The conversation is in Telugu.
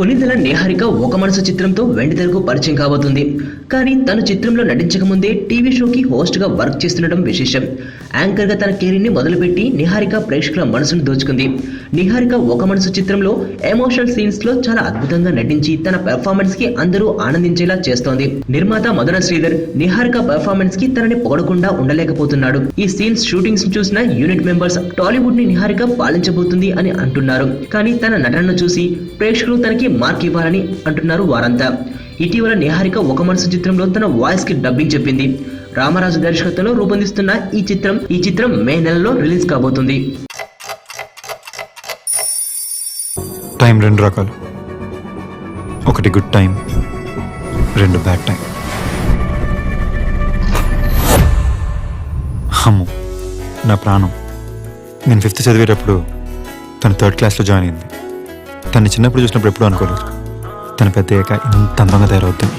కొన్నిదెల నిహారిక ఒక మనసు చిత్రంతో వెండితెరకు పరిచయం కాబోతుంది. కానీ తను చిత్రంలో నటించకముందే టీవీ షోకి హోస్ట్ గా వర్క్ చేస్తుండడం విశేషం. యాంకర్ గా తన కెరీర్ ని మొదలుపెట్టి నిహారిక ప్రేక్షకుల మనసును దోచుకుంది. నిహారిక ఒక మనసు చిత్రంలో ఎమోషనల్ సీన్స్ లో చాలా అద్భుతంగా నటించి తన పెర్ఫార్మెన్స్ కి అందరూ ఆనందించేలా చేస్తోంది. నిర్మాత మదన శ్రీధర్ నిహారిక పెర్ఫార్మెన్స్ కి తనని పొగడకుండా ఉండలేకపోతున్నాడు. ఈ సీన్స్ షూటింగ్స్ చూసిన యూనిట్ మెంబర్స్ టాలీవుడ్ ని నిహారిక పాలించబోతుంది అని అంటున్నారు. కానీ తన నటనను చూసి ప్రేక్షకులు తనకి మార్క్ ఇవ్వాలని అంటున్నారు వారంతా. ఇటీవల నిహారిక ఒక మనసు చిత్రంలో తన వాయిస్ కి డబ్బింగ్ చెప్పింది. రామరాజు దర్శకత్వంలో రూపొందిస్తున్న ఈ చిత్రం మే నెలలో రిలీజ్ కాబోతుంది. టైం రెండు రకాలు, ఒకటి గుడ్ టైం, రెండు బ్యాడ్ టైం. అమ్ము నా ప్రాణం. నేను 5th చదివేటప్పుడు తను 3rd క్లాస్లో జాయిన్ అయింది. తను చిన్నప్పుడు చూసినప్పుడు ఎప్పుడూ అనుకోలేదు తను పెద్ద ఇంత అందంగా తయారవుతుంది.